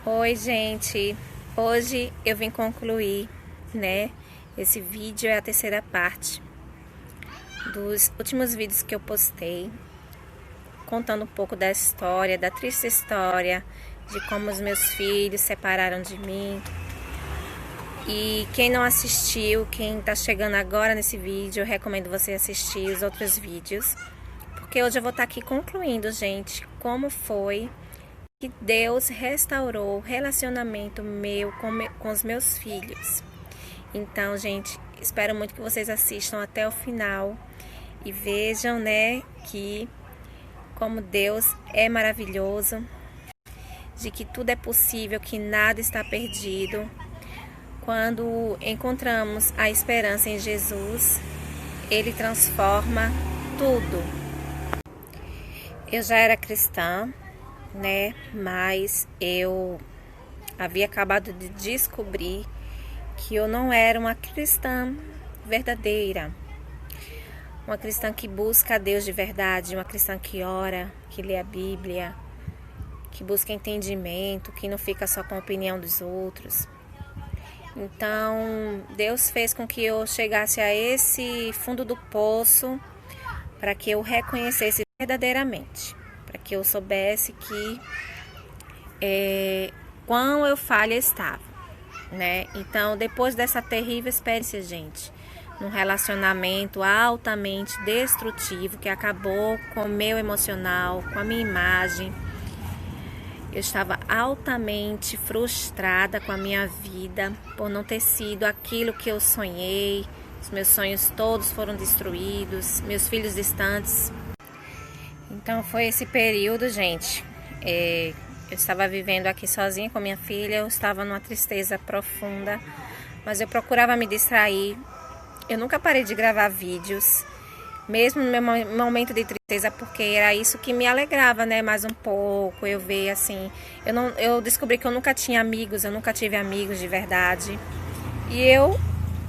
Oi, gente. Hoje eu vim concluir, né? Esse vídeo é a terceira parte dos últimos vídeos que eu postei, contando um pouco da história, da triste história de como os meus filhos separaram de mim. E quem não assistiu, quem tá chegando agora nesse vídeo, eu recomendo você assistir os outros vídeos, porque hoje eu vou estar aqui concluindo, gente, como foi que Deus restaurou o relacionamento meu com os meus filhos. Então, gente, espero muito que vocês assistam até o final e vejam, né, que como Deus é maravilhoso, de que tudo é possível, que nada está perdido. Quando encontramos a esperança em Jesus, Ele transforma tudo. Eu já era cristã, né? Mas eu havia acabado de descobrir que eu não era uma cristã verdadeira, uma cristã que busca a Deus de verdade, uma cristã que ora, que lê a Bíblia, que busca entendimento, que não fica só com a opinião dos outros. Então, Deus fez com que eu chegasse a esse fundo do poço para que eu reconhecesse verdadeiramente, para que eu soubesse que quão eu falha estava, né? Então, depois dessa terrível experiência, gente, num relacionamento altamente destrutivo que acabou com o meu emocional, com a minha imagem, eu estava altamente frustrada com a minha vida por não ter sido aquilo que eu sonhei. Os meus sonhos todos foram destruídos, meus filhos distantes. Então foi esse período, gente. Eu estava vivendo aqui sozinha com minha filha, eu estava numa tristeza profunda, mas eu procurava me distrair. Eu nunca parei de gravar vídeos, mesmo no meu momento de tristeza, porque era isso que me alegrava, né? Mais um pouco, eu ver assim. Eu descobri que eu nunca tinha amigos, eu nunca tive amigos de verdade. E eu,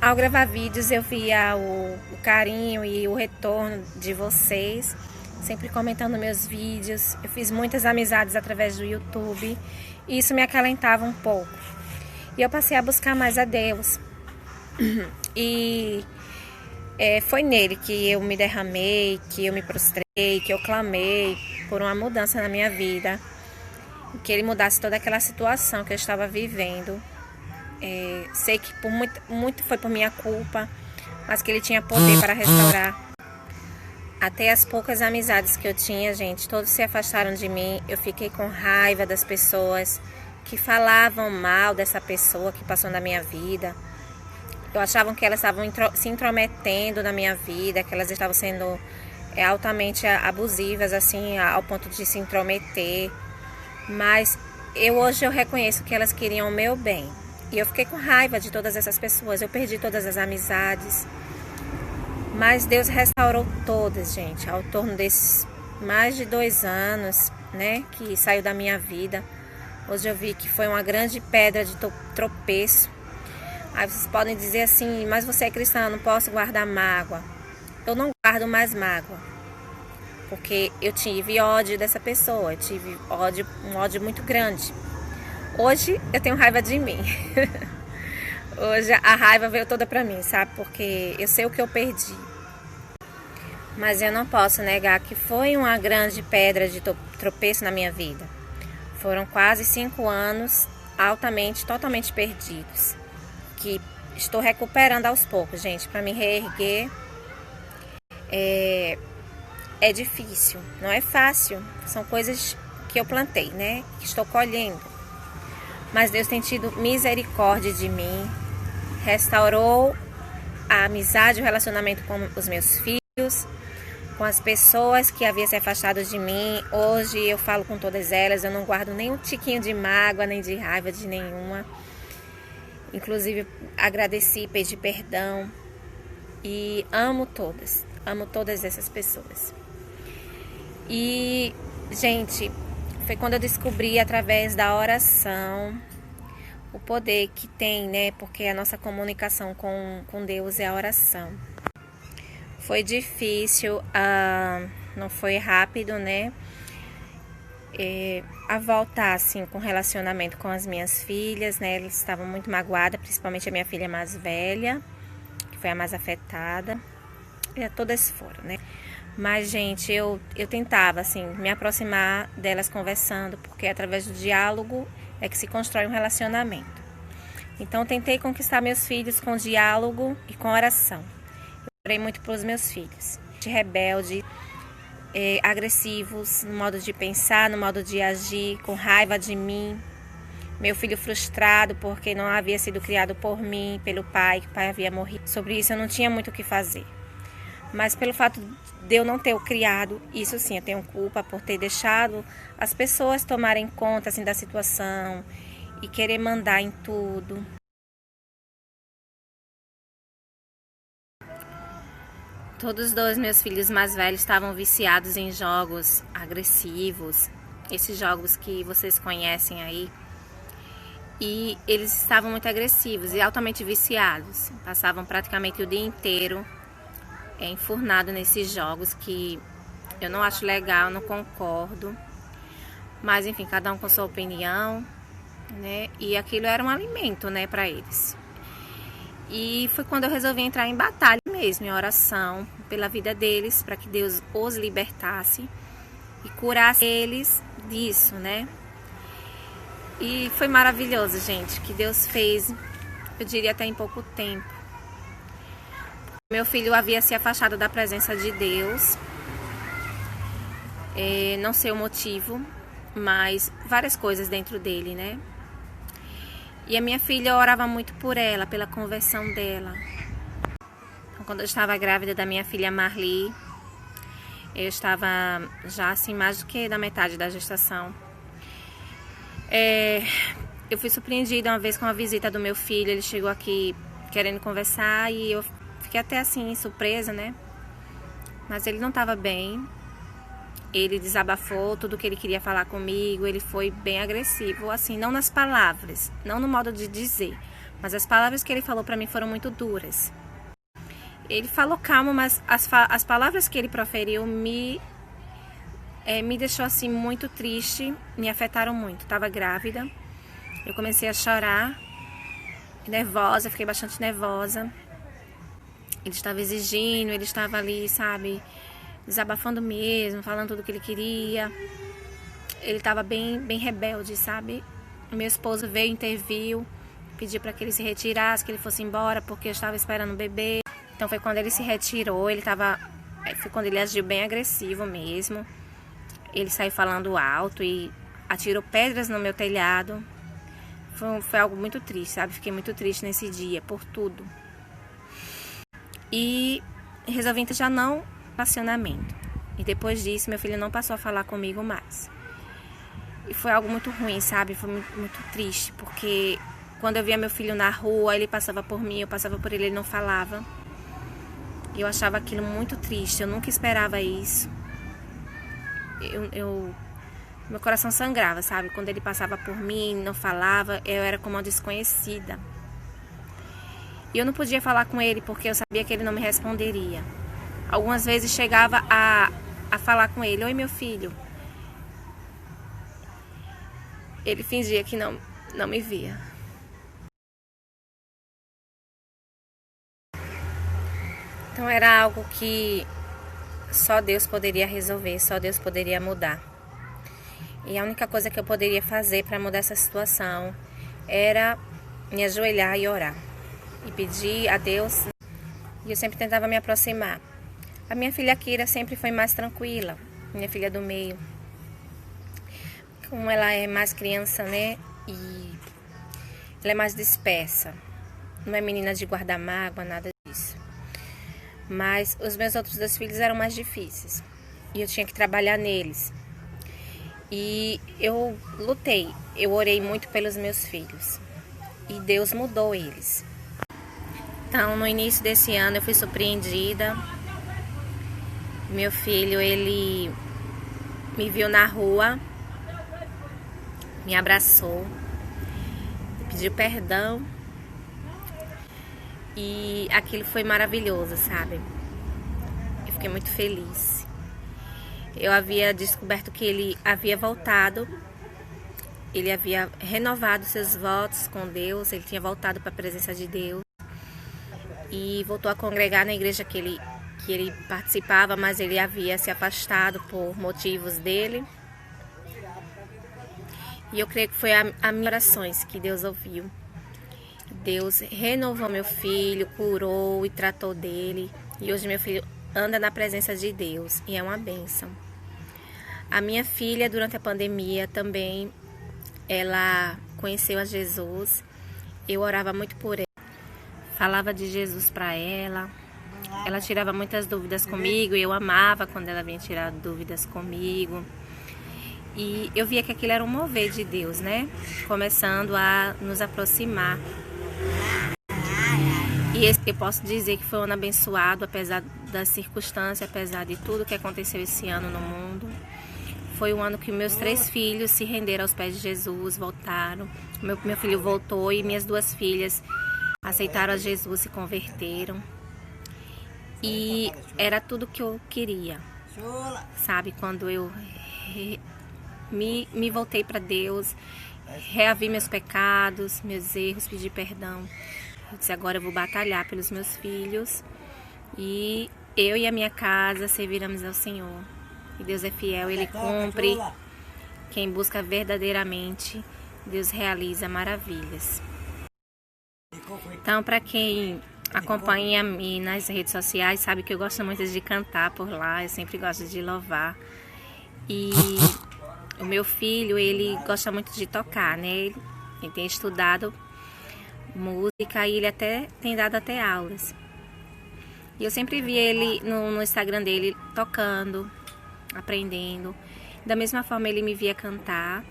ao gravar vídeos, eu via o carinho e o retorno de vocês, sempre comentando meus vídeos. Eu fiz muitas amizades através do YouTube e isso me acalentava um pouco. E eu passei a buscar mais a Deus. E foi nele que eu me derramei, que eu me prostrei, que eu clamei por uma mudança na minha vida, que ele mudasse toda aquela situação que eu estava vivendo. Sei que por muito foi por minha culpa, mas que ele tinha poder para restaurar. Até as poucas amizades que eu tinha, gente, todos se afastaram de mim. Eu fiquei com raiva das pessoas que falavam mal dessa pessoa que passou na minha vida. Eu achava que elas estavam se intrometendo na minha vida, que elas estavam sendo altamente abusivas, assim, ao ponto de se intrometer. Mas hoje eu reconheço que elas queriam o meu bem. E eu fiquei com raiva de todas essas pessoas. Eu perdi todas as amizades. Mas Deus restaurou todas, gente, ao torno desses mais de 2 anos, né, que saiu da minha vida. Hoje eu vi que foi uma grande pedra de tropeço. Aí vocês podem dizer assim, mas você é cristã, não posso guardar mágoa. Eu não guardo mais mágoa, porque eu tive ódio dessa pessoa, eu tive um ódio muito grande. Hoje eu tenho raiva de mim. Hoje a raiva veio toda pra mim, sabe? Porque eu sei o que eu perdi. Mas eu não posso negar que foi uma grande pedra de tropeço na minha vida. Foram quase 5 anos totalmente perdidos. Que estou recuperando aos poucos, gente. Para me reerguer é difícil, não é fácil. São coisas que eu plantei, né? Que estou colhendo. Mas Deus tem tido misericórdia de mim. Restaurou a amizade, o relacionamento com os meus filhos, com as pessoas que haviam se afastado de mim. Hoje eu falo com todas elas, eu não guardo nem um tiquinho de mágoa, nem de raiva de nenhuma. Inclusive agradeci, pedi perdão e amo todas essas pessoas. E, gente, foi quando eu descobri através da oração o poder que tem, né? Porque a nossa comunicação com Deus é a oração. Foi difícil, não foi rápido, né? a voltar assim com relacionamento com as minhas filhas, né? Elas estavam muito magoadas, principalmente a minha filha mais velha, que foi a mais afetada. E todas foram, né? Mas, gente, eu tentava, assim, me aproximar delas conversando, porque através do diálogo é que se constrói um relacionamento. Então, tentei conquistar meus filhos com diálogo e com oração. Eu orei muito para os meus filhos. Rebelde, agressivos no modo de pensar, no modo de agir, com raiva de mim. Meu filho frustrado porque não havia sido criado por mim, pelo pai, que o pai havia morrido. Sobre isso eu não tinha muito o que fazer. Mas pelo fato de eu não ter o criado, isso sim, eu tenho culpa por ter deixado as pessoas tomarem conta assim, da situação e querer mandar em tudo. Todos os dois meus filhos mais velhos estavam viciados em jogos agressivos, esses jogos que vocês conhecem aí. E eles estavam muito agressivos e altamente viciados. Passavam praticamente o dia inteiro enfurnado nesses jogos que eu não acho legal, não concordo. Mas enfim, cada um com sua opinião, né? E aquilo era um alimento, né, para eles. E foi quando eu resolvi entrar em batalha mesmo, em oração pela vida deles, para que Deus os libertasse e curasse eles disso, né? E foi maravilhoso, gente, que Deus fez, eu diria até em pouco tempo. Meu filho havia se afastado da presença de Deus, não sei o motivo, mas várias coisas dentro dele, né? E a minha filha orava muito por ela, pela conversão dela. Então, quando eu estava grávida da minha filha Marli, eu estava já assim mais do que da metade da gestação. Eu fui surpreendida uma vez com a visita do meu filho. Ele chegou aqui querendo conversar e eu fiquei até assim surpresa, né? Mas ele não estava bem. Ele desabafou tudo que ele queria falar comigo. Ele foi bem agressivo, assim, não nas palavras, não no modo de dizer, mas as palavras que ele falou para mim foram muito duras. Ele falou calmo, mas as palavras que ele proferiu me deixou assim muito triste, me afetaram muito. Estava grávida, eu comecei a chorar, nervosa, fiquei bastante nervosa. Ele estava exigindo, ele estava ali, sabe, desabafando mesmo, falando tudo o que ele queria. Ele estava bem rebelde, sabe? Meu esposo veio, interviu, pediu para que ele se retirasse, que ele fosse embora, porque eu estava esperando o bebê. Então foi quando ele se retirou, foi quando ele agiu bem agressivo mesmo. Ele saiu falando alto e atirou pedras no meu telhado. Foi algo muito triste, sabe? Fiquei muito triste nesse dia, por tudo. E resolvi já não relacionamento. E depois disso, meu filho não passou a falar comigo mais. E foi algo muito ruim, sabe? Foi muito, muito triste, porque quando eu via meu filho na rua, ele passava por mim, eu passava por ele, ele não falava. E eu achava aquilo muito triste, eu nunca esperava isso. Meu coração sangrava, sabe? Quando ele passava por mim, não falava, eu era como uma desconhecida. E eu não podia falar com ele porque eu sabia que ele não me responderia. Algumas vezes chegava a falar com ele: oi, meu filho. Ele fingia que não me via. Então era algo que só Deus poderia resolver, só Deus poderia mudar. E a única coisa que eu poderia fazer para mudar essa situação era me ajoelhar e orar. E pedir a Deus. E eu sempre tentava me aproximar. A minha filha Kira sempre foi mais tranquila, minha filha do meio. Como ela é mais criança, né? E ela é mais dispersa. Não é menina de guardar mágoa, nada disso. Mas os meus outros 2 filhos eram mais difíceis. E eu tinha que trabalhar neles. E eu lutei, eu orei muito pelos meus filhos. E Deus mudou eles. Então, no início desse ano, eu fui surpreendida. Meu filho, ele me viu na rua, me abraçou, pediu perdão. E aquilo foi maravilhoso, sabe? Eu fiquei muito feliz. eu havia descoberto que ele havia voltado, ele havia renovado seus votos com Deus, ele tinha voltado para a presença de Deus e voltou a congregar na igreja que ele participava, mas ele havia se afastado por motivos dele. E eu creio que foi a minhas orações que Deus ouviu. Deus renovou meu filho, curou e tratou dele. E hoje meu filho anda na presença de Deus e é uma bênção. A minha filha, durante a pandemia também, ela conheceu a Jesus. Eu orava muito por ela, falava de Jesus para ela. Ela tirava muitas dúvidas comigo e eu amava quando ela vinha tirar dúvidas comigo. E eu via que aquilo era um mover de Deus, né? Começando a nos aproximar. E eu posso dizer que foi um ano abençoado, apesar das circunstâncias, apesar de tudo que aconteceu esse ano no mundo. Foi um ano que meus 3 filhos se renderam aos pés de Jesus, voltaram. Meu filho voltou e minhas 2 filhas aceitaram a Jesus, se converteram. E era tudo que eu queria, sabe? Quando eu me voltei para Deus, reavi meus pecados, meus erros, pedi perdão. Eu disse, agora eu vou batalhar pelos meus filhos e eu e a minha casa serviremos ao Senhor. E Deus é fiel, Ele cumpre. Quem busca verdadeiramente, Deus realiza maravilhas. Então, para quem acompanha-me nas redes sociais, sabe que eu gosto muito de cantar por lá, eu sempre gosto de louvar. E o meu filho, ele gosta muito de tocar, né? Ele tem estudado música e ele até tem dado até aulas. E eu sempre vi ele no Instagram dele tocando, aprendendo. Da mesma forma ele me via cantar.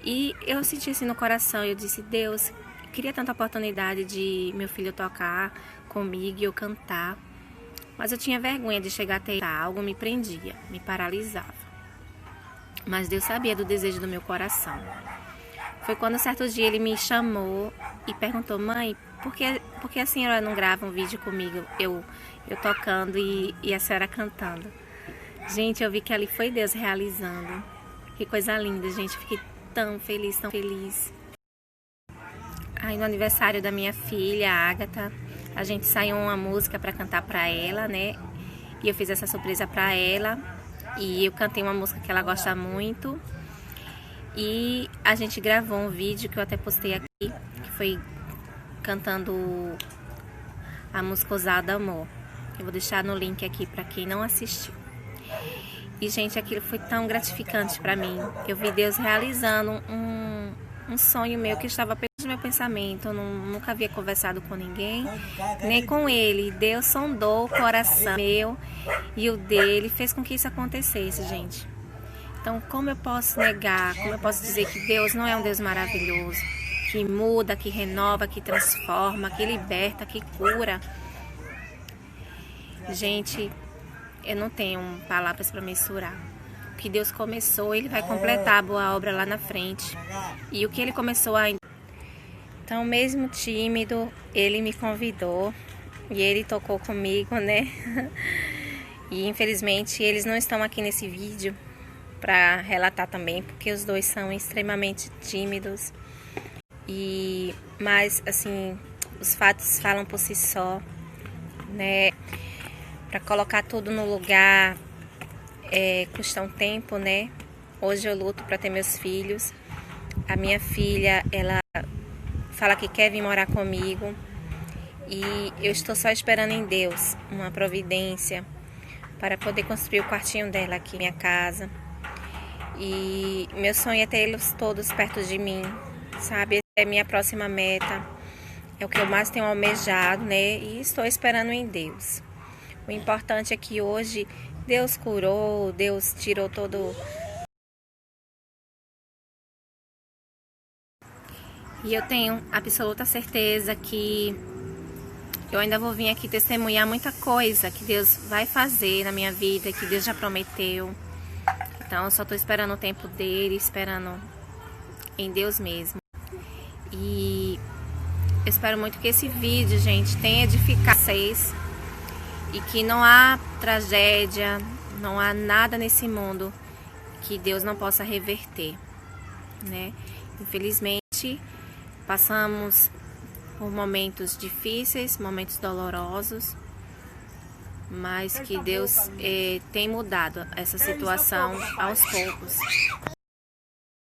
E eu senti assim no coração, eu disse, Deus, eu queria tanta oportunidade de meu filho tocar comigo e eu cantar. Mas eu tinha vergonha de chegar até algo me prendia, me paralisava. Mas Deus sabia do desejo do meu coração. Foi quando certo dia ele me chamou e perguntou, mãe, por que a senhora não grava um vídeo comigo, eu tocando e a senhora cantando? Gente, eu vi que ali foi Deus realizando. Que coisa linda, gente. Fiquei tão feliz, tão feliz. Aí no aniversário da minha filha, a Agatha, a gente saiu uma música para cantar para ela, né? E eu fiz essa surpresa para ela. E eu cantei uma música que ela gosta muito. E a gente gravou um vídeo que eu até postei aqui, que foi cantando a música Ousado Amor. Eu vou deixar no link aqui para quem não assistiu. E, gente, aquilo foi tão gratificante para mim. Eu vi Deus realizando um sonho meu que estava apenas no meu pensamento. Eu nunca havia conversado com ninguém, nem com ele. Deus sondou o coração meu e o dele, fez com que isso acontecesse, gente. Então, como eu posso negar, como eu posso dizer que Deus não é um Deus maravilhoso, que muda, que renova, que transforma, que liberta, que cura? Gente, eu não tenho palavras para mensurar. O que Deus começou, Ele vai completar a boa obra lá na frente. E o que Ele começou ainda. Então, mesmo tímido, Ele me convidou e Ele tocou comigo, né? E infelizmente eles não estão aqui nesse vídeo para relatar também, porque os dois são extremamente tímidos. Mas assim, os fatos falam por si só, né? Para colocar tudo no lugar custa um tempo, né? Hoje eu luto para ter meus filhos. A minha filha, ela fala que quer vir morar comigo e eu estou só esperando em Deus uma providência para poder construir o quartinho dela aqui, minha casa. E meu sonho é ter eles todos perto de mim, sabe? Essa é a minha próxima meta, é o que eu mais tenho almejado, né? E estou esperando em Deus. O importante é que hoje Deus curou, Deus tirou todo... E eu tenho absoluta certeza que eu ainda vou vir aqui testemunhar muita coisa que Deus vai fazer na minha vida, que Deus já prometeu. Então eu só estou esperando o tempo dele, esperando em Deus mesmo. E eu espero muito que esse vídeo, gente, tenha edificado vocês. E que não há tragédia, Não há nada nesse mundo que Deus não possa reverter, né? Infelizmente, passamos por momentos difíceis, momentos dolorosos, mas que Deus tem mudado essa situação aos poucos.